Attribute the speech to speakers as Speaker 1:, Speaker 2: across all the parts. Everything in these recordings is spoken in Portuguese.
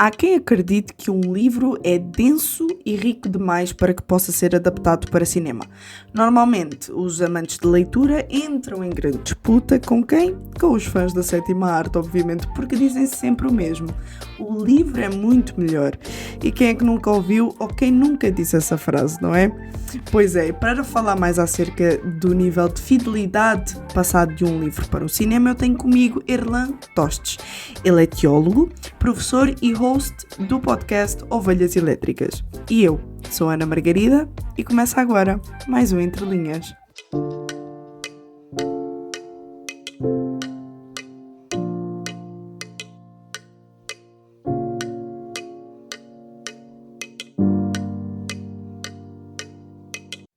Speaker 1: Há quem acredite que um livro é denso e rico demais para que possa ser adaptado para cinema. Normalmente, os amantes de leitura entram em grande disputa com quem? Com os fãs da sétima arte, obviamente, porque dizem sempre o mesmo. O livro é muito melhor. E quem é que nunca ouviu ou quem nunca disse essa frase, não é? Pois é, para falar mais acerca do nível de fidelidade passado de um livro para o cinema, eu tenho comigo Erlan Tostes. Ele é teólogo, professor e host do podcast Ovelhas Elétricas. E eu sou Ana Margarida e começa agora mais um Entre Linhas.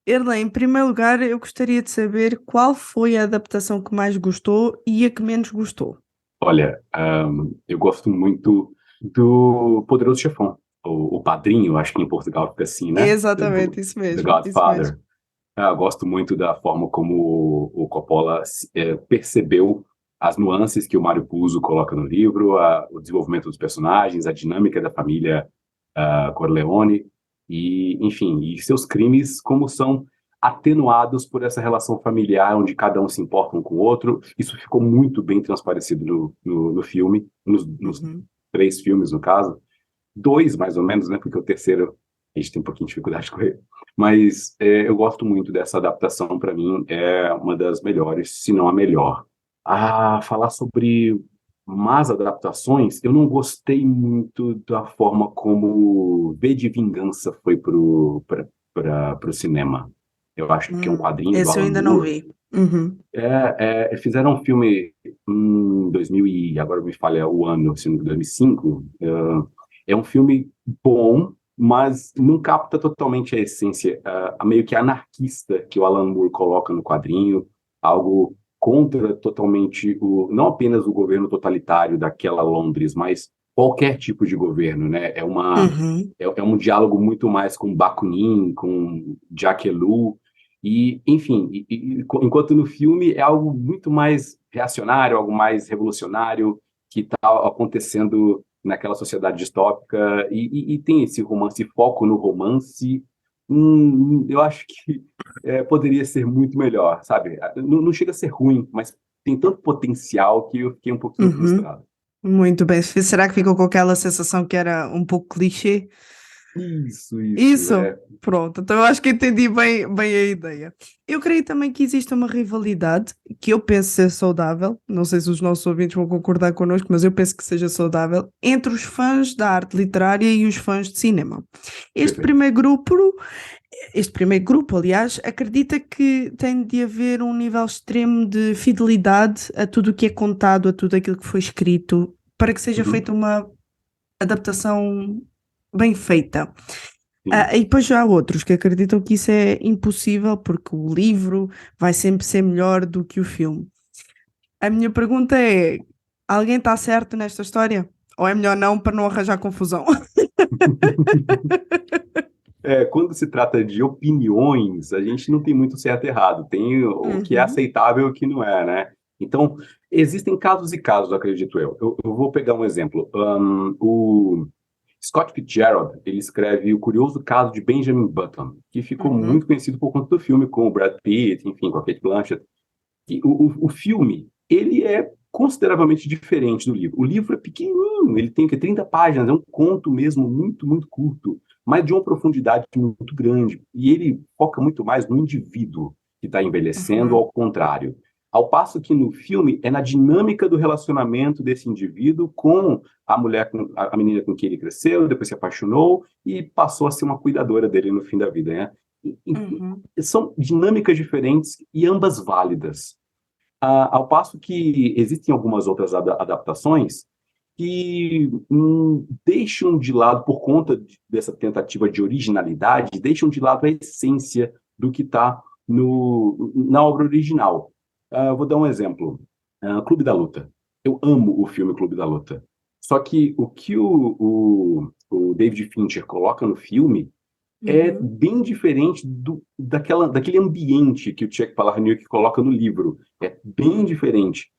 Speaker 1: Erlan, em primeiro lugar, eu gostaria de saber qual foi a adaptação que mais gostou e a que menos gostou.
Speaker 2: Olha, eu gosto muito do Poderoso Chefão, o Padrinho, acho que em Portugal fica assim, né?
Speaker 1: Exatamente, isso
Speaker 2: The
Speaker 1: mesmo, isso mesmo.
Speaker 2: Godfather. Eu gosto muito da forma como o Coppola percebeu as nuances que o Mário Puzo coloca no livro, o desenvolvimento dos personagens, a dinâmica da família Corleone, e, enfim, e seus crimes, como são atenuados por essa relação familiar, onde cada um se importa um com o outro. Isso ficou muito bem transparecido no filme, nos três filmes, no caso. Dois, mais ou menos, né? Porque o terceiro a gente tem um pouquinho de dificuldade com ele. Mas eu gosto muito dessa adaptação, para mim, é uma das melhores, se não a melhor. Falar sobre más adaptações, eu não gostei muito da forma como V de Vingança foi pro cinema. Eu acho que é um quadrinho do
Speaker 1: Esse eu
Speaker 2: Alan
Speaker 1: ainda não
Speaker 2: Moore.
Speaker 1: vi.
Speaker 2: Fizeram um filme em 2000 e agora me falha o ano, se não 2005. É um filme bom, mas não capta totalmente a essência, a meio que anarquista que o Alan Moore coloca no quadrinho, algo contra totalmente não apenas o governo totalitário daquela Londres, mas qualquer tipo de governo, né? É um diálogo muito mais com Bakunin, com Jacques Ellul, e, enfim, enquanto no filme é algo muito mais reacionário, algo mais revolucionário que está acontecendo naquela sociedade distópica, e tem esse romance, foco no romance. Eu acho que poderia ser muito melhor, sabe? Não chega a ser ruim, mas tem tanto potencial que eu fiquei um pouquinho frustrado.
Speaker 1: Muito bem. Será que ficou com aquela sensação que era um pouco clichê?
Speaker 2: Isso,
Speaker 1: Isso, pronto. Então eu acho que entendi bem a ideia. Eu creio também que existe uma rivalidade que eu penso ser saudável. Não sei se os nossos ouvintes vão concordar connosco, mas eu penso que seja saudável entre os fãs da arte literária e os fãs de cinema. Este
Speaker 2: Perfeito.
Speaker 1: primeiro grupo, este primeiro grupo, aliás, acredita que tem de haver um nível extremo de fidelidade a tudo o que é contado, a tudo aquilo que foi escrito, para que seja feita uma adaptação bem feita. E depois já há outros que acreditam que isso é impossível porque o livro vai sempre ser melhor do que o filme. A minha pergunta é: alguém está certo nesta história? Ou é melhor não para não arranjar confusão?
Speaker 2: Quando se trata de opiniões, a gente não tem muito certo e errado, tem o que é aceitável e o que não é, né? Então, existem casos e casos, acredito eu. Eu vou pegar um exemplo. O Scott Fitzgerald, ele escreve O Curioso Caso de Benjamin Button, que ficou muito conhecido por conta do filme com o Brad Pitt, enfim, com a Kate Blanchett. E o filme, ele é consideravelmente diferente do livro. O livro é pequenininho, ele tem 30 páginas, é um conto mesmo muito, muito curto, mas de uma profundidade muito grande. E ele foca muito mais no indivíduo que está envelhecendo, ao contrário. Ao passo que no filme é na dinâmica do relacionamento desse indivíduo com a mulher, a menina com quem ele cresceu, depois se apaixonou e passou a ser uma cuidadora dele no fim da vida, né? São dinâmicas diferentes e ambas válidas. Ao passo que existem algumas outras adaptações que deixam de lado, por conta dessa tentativa de originalidade, deixam de lado a essência do que está na obra original. Vou dar um exemplo. Clube da Luta. Eu amo o filme Clube da Luta. Só que o que o David Fincher coloca no filme é bem diferente daquele ambiente que o Chuck Palahniuk coloca no livro. É bem diferente.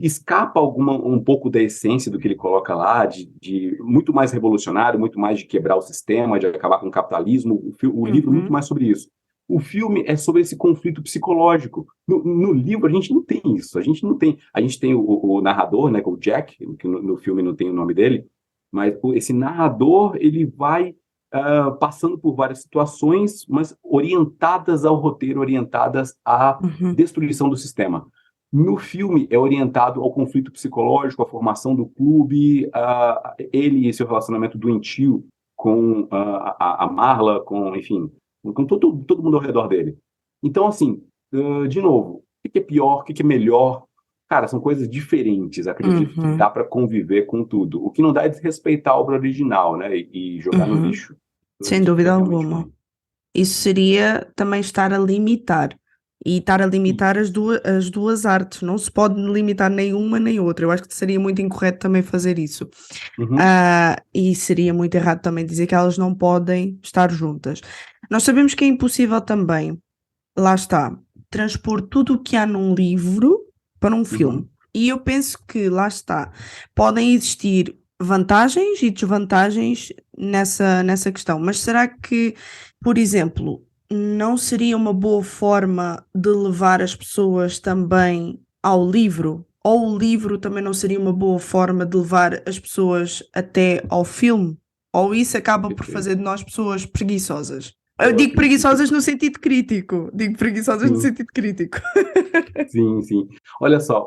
Speaker 2: escapa um pouco da essência do que ele coloca lá, de muito mais revolucionário, muito mais de quebrar o sistema, de acabar com o capitalismo. O livro é muito
Speaker 1: Uhum,
Speaker 2: mais sobre isso. O filme é sobre esse conflito psicológico. No livro a gente não tem isso. A gente tem o narrador, né, o Jack, que no filme não tem o nome dele, mas esse narrador ele vai passando por várias situações, mas orientadas ao roteiro, orientadas à
Speaker 1: uhum,
Speaker 2: destruição do sistema. No filme é orientado ao conflito psicológico, à formação do clube, ele e seu relacionamento doentio com a Marla, com, enfim, com todo mundo ao redor dele. Então, assim, de novo, o que é pior, o que é melhor? Cara, são coisas diferentes. Acredito que
Speaker 1: uhum,
Speaker 2: dá para conviver com tudo. O que não dá é desrespeitar a obra original, né? E jogar no
Speaker 1: uhum.
Speaker 2: lixo.
Speaker 1: Sem
Speaker 2: Isso é
Speaker 1: dúvida
Speaker 2: realmente
Speaker 1: alguma.
Speaker 2: ruim.
Speaker 1: Isso seria também estar a limitar. E estar a limitar
Speaker 2: Isso.
Speaker 1: as duas artes. Não se pode limitar nenhuma nem outra. Eu acho que seria muito incorreto também fazer isso.
Speaker 2: Uhum.
Speaker 1: E seria muito errado também dizer que elas não podem estar juntas. Nós sabemos que é impossível também, lá está, transpor tudo o que há num livro para um filme.
Speaker 2: Uhum.
Speaker 1: E eu penso que, lá está, podem existir vantagens e desvantagens nessa questão. Mas será que, por exemplo, não seria uma boa forma de levar as pessoas também ao livro? Ou o livro também não seria uma boa forma de levar as pessoas até ao filme? Ou isso acaba por fazer
Speaker 2: Perfeito.
Speaker 1: de nós pessoas preguiçosas? Eu
Speaker 2: Eu
Speaker 1: digo
Speaker 2: acredito
Speaker 1: preguiçosas
Speaker 2: que
Speaker 1: no sentido crítico. Digo preguiçosas no
Speaker 2: sim,
Speaker 1: sentido crítico.
Speaker 2: sim, sim. Olha só,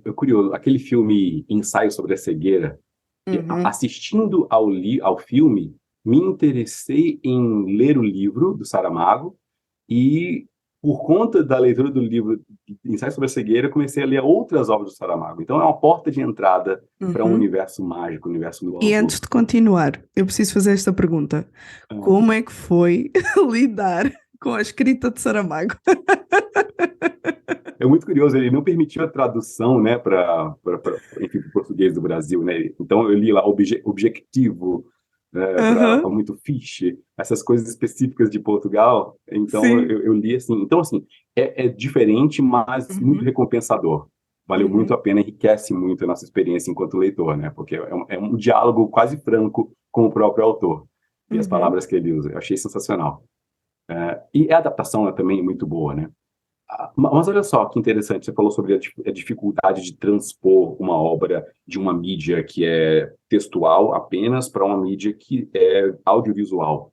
Speaker 2: é curioso, aquele filme Ensaio sobre a Cegueira,
Speaker 1: Uhum,
Speaker 2: assistindo ao filme, me interessei em ler o livro do Saramago e, por conta da leitura do livro Ensaio sobre a Cegueira, eu comecei a ler outras obras do Saramago. Então, é uma porta de entrada para um
Speaker 1: uhum.
Speaker 2: universo mágico, um universo muito
Speaker 1: E
Speaker 2: amplo.
Speaker 1: antes de continuar, eu preciso fazer esta pergunta. Como é que foi lidar com a escrita de Saramago?
Speaker 2: É muito curioso, ele não permitiu a tradução, né, enfim, para o português do Brasil, né? Então eu li lá objetivo, para
Speaker 1: Aham,
Speaker 2: muito fiche, essas coisas específicas de Portugal. Então
Speaker 1: sim.
Speaker 2: eu li assim. Então assim, é diferente, mas muito
Speaker 1: Uhum,
Speaker 2: recompensador. Valeu muito
Speaker 1: uhum,
Speaker 2: a pena, enriquece muito a nossa experiência enquanto leitor, né? Porque é um diálogo quase franco com o próprio autor e as
Speaker 1: uhum,
Speaker 2: palavras que ele usa. Eu achei sensacional. E a adaptação é também muito boa, né? Mas olha só que interessante, você falou sobre a dificuldade de transpor uma obra de uma mídia que é textual apenas para uma mídia que é audiovisual.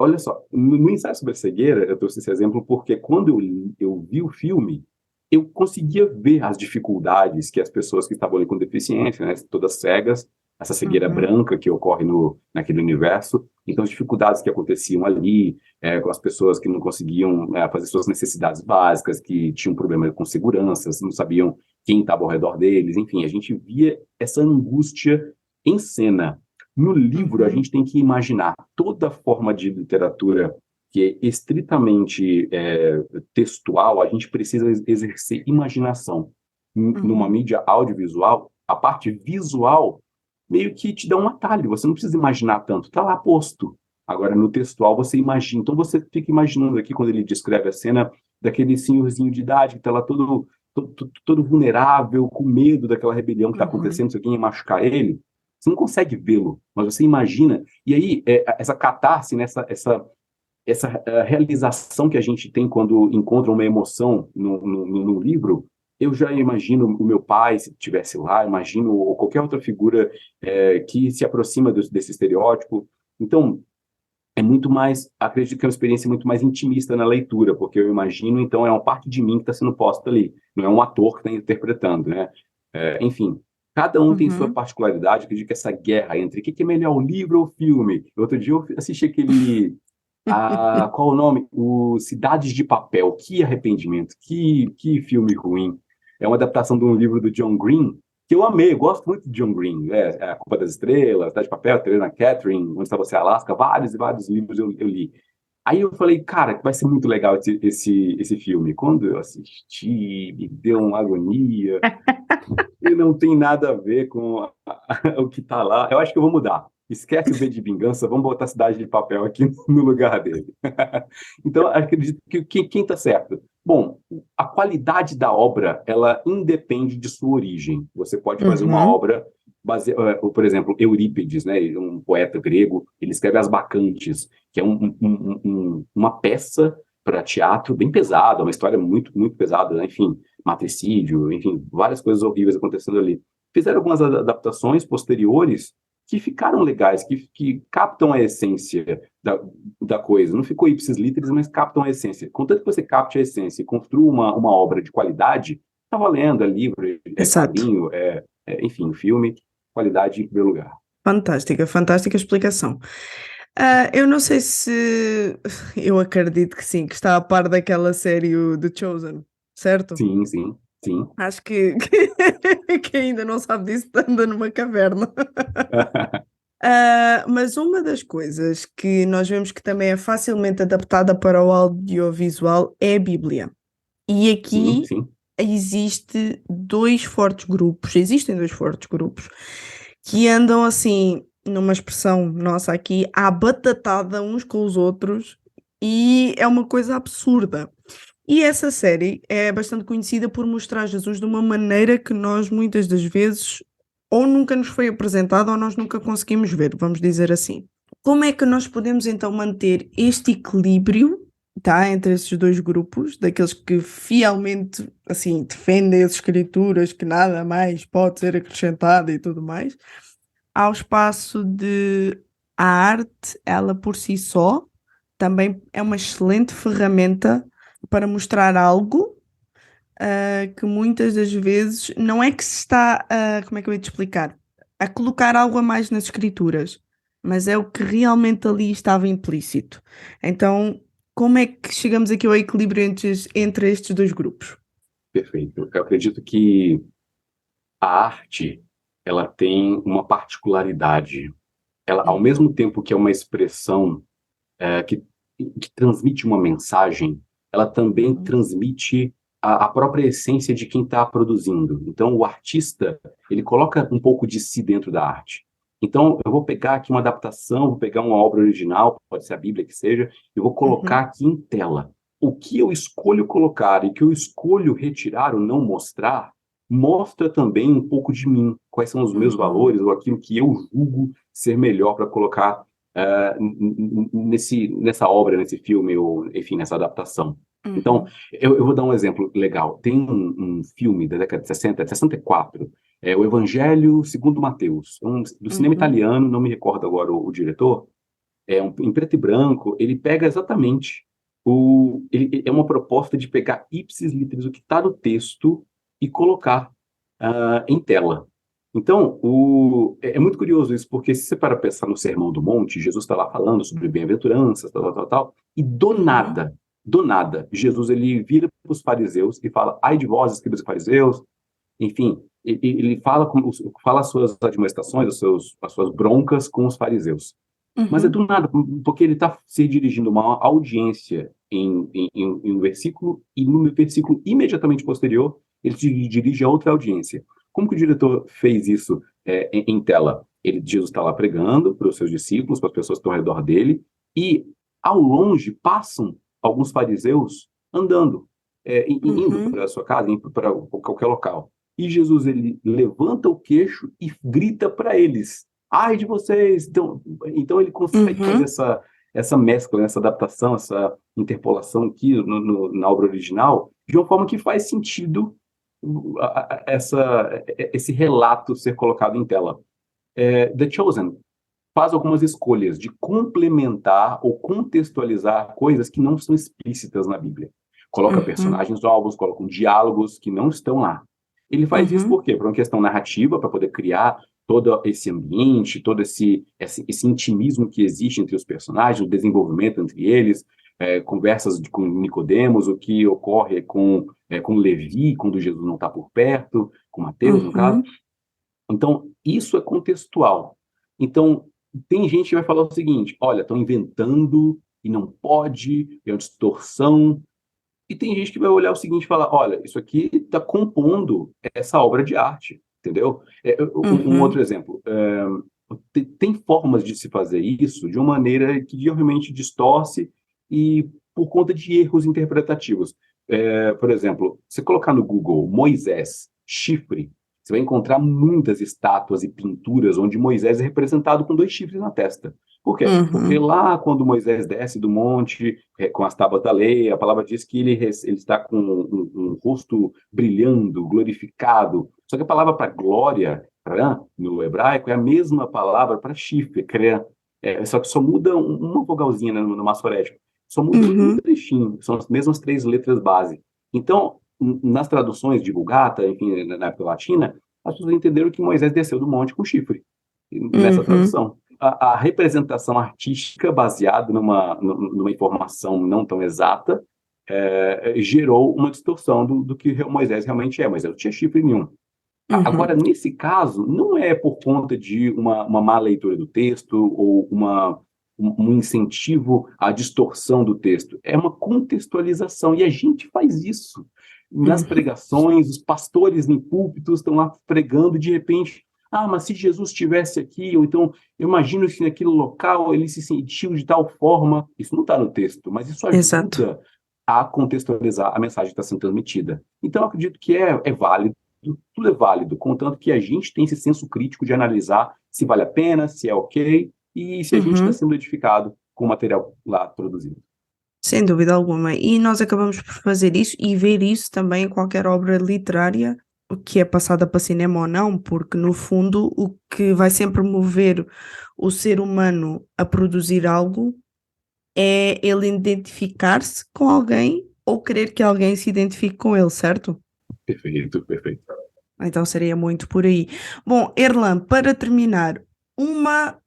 Speaker 2: Olha só, no Ensaio sobre a Cegueira, eu trouxe esse exemplo porque quando eu vi o filme, eu conseguia ver as dificuldades que as pessoas que estavam ali com deficiência, né, todas cegas, essa cegueira
Speaker 1: uhum,
Speaker 2: branca que ocorre naquele universo, então as dificuldades que aconteciam ali, com as pessoas que não conseguiam fazer suas necessidades básicas, que tinham problema com segurança, não sabiam quem estava ao redor deles, enfim, a gente via essa angústia em cena. No livro, a
Speaker 1: uhum,
Speaker 2: gente tem que imaginar toda forma de literatura que é estritamente textual, a gente precisa exercer imaginação. Numa
Speaker 1: uhum,
Speaker 2: mídia audiovisual, a parte visual meio que te dá um atalho, você não precisa imaginar tanto, está lá posto. Agora, no textual, você imagina. Então, você fica imaginando aqui, quando ele descreve a cena daquele senhorzinho de idade que está lá todo vulnerável, com medo daquela rebelião que está
Speaker 1: uhum,
Speaker 2: acontecendo, se alguém ia machucar ele. Você não consegue vê-lo, mas você imagina. E aí, essa catarse, né, essa realização que a gente tem quando encontra uma emoção no livro, eu já imagino o meu pai, se estivesse lá, imagino ou qualquer outra figura que se aproxima desse estereótipo. Então, é muito mais, acredito que é uma experiência muito mais intimista na leitura, porque eu imagino, então, é uma parte de mim que está sendo posta ali, não é um ator que está interpretando, né? Enfim, cada um tem sua
Speaker 1: uhum.
Speaker 2: particularidade, acredito que essa guerra entre o que é melhor, o livro ou o filme. Outro dia eu assisti qual o nome? O Cidades de Papel. Que arrependimento, que filme ruim. É uma adaptação de um livro do John Green, que eu amei, eu gosto muito de John Green. A Culpa das Estrelas, Cidade de Papel, Teresa Catherine, Onde Está Você, Alaska, vários e vários livros eu li. Aí eu falei, cara, vai ser muito legal esse filme. Quando eu assisti, me deu uma agonia, e não tem nada a ver com o que está lá. Eu acho que eu vou mudar. Esquece o V de Vingança, vamos botar Cidade de Papel aqui no lugar dele. Então, acredito que quem está certo? Bom, a qualidade da obra, ela independe de sua origem. Você pode fazer uma
Speaker 1: Uhum.
Speaker 2: obra, por exemplo, Eurípides, né, um poeta grego, ele escreve As Bacantes, que é uma peça para teatro bem pesada, uma história muito, muito pesada, né? Enfim, matricídio, enfim, várias coisas horríveis acontecendo ali. Fizeram algumas adaptações posteriores que ficaram legais, que captam a essência da coisa. Não ficou ipsis literis, mas captam a essência. Contanto que você capte a essência e construa uma obra de qualidade, está valendo, é livro, é
Speaker 1: Exato.
Speaker 2: quadrinho, enfim, filme, qualidade em primeiro lugar.
Speaker 1: Fantástica, fantástica explicação. Eu não sei se eu acredito que sim, que está a par daquela série o The Chosen, certo?
Speaker 2: Sim, sim, sim.
Speaker 1: Acho que ainda não sabe disso, anda numa caverna. Mas uma das coisas que nós vemos que também é facilmente adaptada para o audiovisual é a Bíblia. E
Speaker 2: Sim,
Speaker 1: aqui
Speaker 2: sim.
Speaker 1: existem dois fortes grupos que andam assim, numa expressão nossa aqui, à batatada uns com os outros, e é uma coisa absurda. E essa série é bastante conhecida por mostrar Jesus de uma maneira que nós muitas das vezes ou nunca nos foi apresentado ou nós nunca conseguimos ver, vamos dizer assim. Como é que nós podemos então manter este equilíbrio, tá, entre esses dois grupos, daqueles que fielmente assim defendem as escrituras, que nada mais pode ser acrescentado e tudo mais, ao espaço de a arte, ela por si só, também é uma excelente ferramenta para mostrar algo que muitas das vezes não é que se está, como é que eu ia te explicar? A colocar algo a mais nas escrituras, mas é o que realmente ali estava implícito. Então, como é que chegamos aqui ao equilíbrio entre estes dois grupos?
Speaker 2: Perfeito. Eu acredito que a arte, ela tem uma particularidade. Ela, ao
Speaker 1: Uhum,
Speaker 2: mesmo tempo que é uma expressão que transmite uma mensagem, ela também
Speaker 1: uhum,
Speaker 2: transmite a própria essência de quem está produzindo. Então, o artista, ele coloca um pouco de si dentro da arte. Então, eu vou pegar aqui uma adaptação, vou pegar uma obra original, pode ser a Bíblia que seja, eu vou colocar
Speaker 1: uhum,
Speaker 2: aqui em tela. O que eu escolho colocar e que eu escolho retirar ou não mostrar, mostra também um pouco de mim, quais são os meus
Speaker 1: uhum,
Speaker 2: valores ou aquilo que eu julgo ser melhor para colocar nessa obra, nesse filme, ou enfim, nessa adaptação. Então,
Speaker 1: uhum,
Speaker 2: eu vou dar um exemplo legal. Tem um filme da década de 60, de 64, o Evangelho segundo Mateus, do cinema
Speaker 1: uhum,
Speaker 2: italiano, não me recordo agora o diretor, em preto e branco, ele pega exatamente é uma proposta de pegar ipsis literis, o que está no texto, e colocar em tela. Então, é muito curioso isso, porque se você para pensar no Sermão do Monte, Jesus está lá falando sobre bem-aventuranças, tal, tal, tal, tal, e
Speaker 1: uhum,
Speaker 2: do nada, Jesus ele vira para os fariseus e fala: ai de vós, escribas e fariseus, enfim, ele fala as suas admoestações, as suas broncas com os fariseus. Mas é
Speaker 1: uhum,
Speaker 2: do nada, porque ele está se dirigindo a uma audiência em um versículo, e no versículo imediatamente posterior, ele se dirige a outra audiência. Como que o diretor fez isso em tela? Jesus está lá pregando para os seus discípulos, para as pessoas que estão ao redor dele, e ao longe passam alguns fariseus andando, indo
Speaker 1: uhum,
Speaker 2: para a sua casa, indo para qualquer local. E Jesus ele levanta o queixo e grita para eles: ai de vocês! Então ele consegue fazer
Speaker 1: uhum,
Speaker 2: essa mescla, essa adaptação, essa interpolação aqui na obra original, de uma forma que faz sentido esse relato ser colocado em tela. The Chosen faz algumas escolhas de complementar ou contextualizar coisas que não estão explícitas na Bíblia. Coloca
Speaker 1: uhum,
Speaker 2: personagens novos, coloca diálogos que não estão lá. Ele faz isso
Speaker 1: uhum,
Speaker 2: por quê? Por uma questão narrativa, para poder criar todo esse ambiente, todo esse intimismo que existe entre os personagens, o desenvolvimento entre eles, conversas com Nicodemos, o que ocorre com Levi, quando Jesus não está por perto, com Mateus, no caso.
Speaker 1: uhum,
Speaker 2: Então, isso é contextual. Então, tem gente que vai falar o seguinte: olha, estão inventando e não pode, é uma distorção. E tem gente que vai olhar o seguinte e falar: olha, isso aqui está compondo essa obra de arte, entendeu? Um outro
Speaker 1: uhum,
Speaker 2: exemplo: tem formas de se fazer isso de uma maneira que realmente distorce e por conta de erros interpretativos. Por exemplo, você colocar no Google Moisés, chifre, você vai encontrar muitas estátuas e pinturas onde Moisés é representado com 2 chifres na testa. Por quê? Porque
Speaker 1: Uhum.
Speaker 2: lá, quando Moisés desce do monte, com as tábuas da lei, a palavra diz que ele está com um rosto brilhando, glorificado. Só que a palavra para glória, no hebraico, é a mesma palavra para chifre, crã. Só que só muda uma vogalzinha, né, no massorético. Só muda um
Speaker 1: Uhum.
Speaker 2: trechinho, são as mesmas 3 letras base. Então, nas traduções de Vulgata, enfim, na época latina, as pessoas entenderam que Moisés desceu do monte com chifre, nessa
Speaker 1: Uhum.
Speaker 2: tradução. A representação artística baseada numa informação não tão exata gerou uma distorção do que Moisés realmente é. Moisés não tinha chifre nenhum. Agora,
Speaker 1: Uhum.
Speaker 2: nesse caso, não é por conta de uma má leitura do texto ou um incentivo à distorção do texto. É uma contextualização, e a gente faz isso. Nas
Speaker 1: Uhum.
Speaker 2: pregações, os pastores em púlpitos estão lá pregando, de repente, mas se Jesus estivesse aqui, ou então, eu imagino que naquele local ele se sentiu de tal forma. Isso não está no texto, mas isso
Speaker 1: Exato.
Speaker 2: ajuda a contextualizar a mensagem que está sendo transmitida. Então, eu acredito que é válido, tudo é válido, contanto que a gente tem esse senso crítico de analisar se vale a pena, se é ok, e se a gente está
Speaker 1: Uhum.
Speaker 2: sendo edificado com o material lá produzido.
Speaker 1: Sem dúvida alguma. E nós acabamos por fazer isso e ver isso também em qualquer obra literária, o que é passada para cinema ou não, porque no fundo o que vai sempre mover o ser humano a produzir algo é ele identificar-se com alguém ou querer que alguém se identifique com ele, certo?
Speaker 2: Perfeito, perfeito.
Speaker 1: Então seria muito por aí. Bom, Erlan, para terminar, uma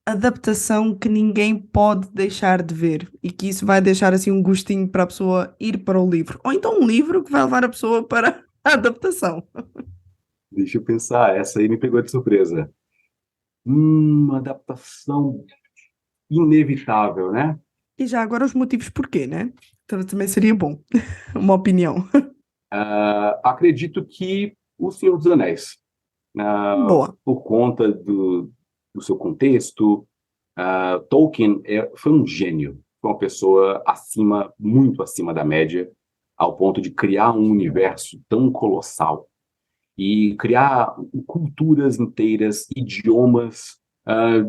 Speaker 1: adaptação que ninguém pode deixar de ver e que isso vai deixar assim um gostinho para a pessoa ir para o livro. Ou então um livro que vai levar a pessoa para a adaptação.
Speaker 2: Deixa eu pensar, essa aí me pegou de surpresa. Uma adaptação inevitável, né?
Speaker 1: E já agora os motivos porquê, né? Então, também seria bom, uma opinião.
Speaker 2: Acredito que O Senhor dos Anéis,
Speaker 1: Boa.
Speaker 2: por conta do seu contexto, Tolkien foi um gênio, foi uma pessoa muito acima da média, ao ponto de criar um universo tão colossal e criar culturas inteiras, idiomas,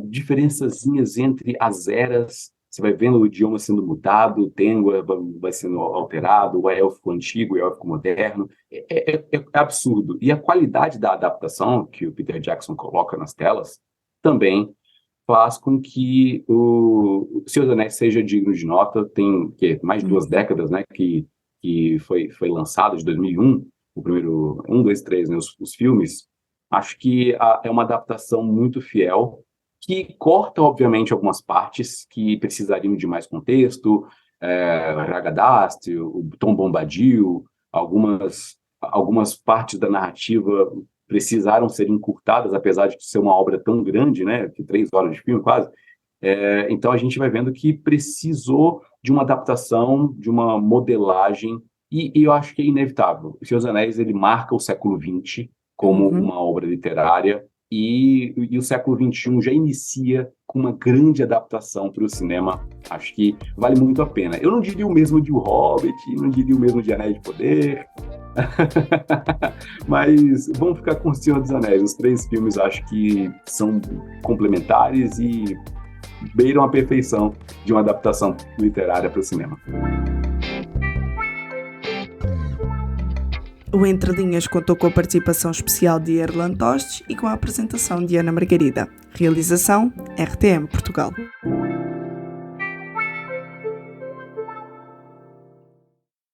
Speaker 2: diferençazinhas entre as eras. Você vai vendo o idioma sendo mudado, o Tengua vai sendo alterado, o élfico antigo, o élfico moderno. É absurdo. E a qualidade da adaptação que o Peter Jackson coloca nas telas também faz com que o Senhor dos Anéis seja digno de nota. Tem mais de 2 décadas, né, que foi lançado, de 2001, o primeiro, 2, 3, né, os filmes. Acho que é uma adaptação muito fiel, que corta, obviamente, algumas partes que precisariam de mais contexto, Radagast, o Tom Bombadil, algumas partes da narrativa precisaram ser encurtadas, apesar de ser uma obra tão grande, né, que 3 horas de filme quase. Então a gente vai vendo que precisou de uma adaptação, de uma modelagem, e eu acho que é inevitável. O Senhor dos Anéis, ele marca o século XX como
Speaker 1: Uhum.
Speaker 2: uma obra literária, e o século XXI já inicia com uma grande adaptação para o cinema. Acho que vale muito a pena. Eu não diria o mesmo de O Hobbit, não diria o mesmo de Anéis de Poder, mas vamos ficar com O Senhor dos Anéis. Os 3 filmes acho que são complementares e beiram a perfeição de uma adaptação literária para o cinema.
Speaker 1: O Entre Linhas contou com a participação especial de Erlan Tostes e com a apresentação de Ana Margarida. Realização RTM Portugal.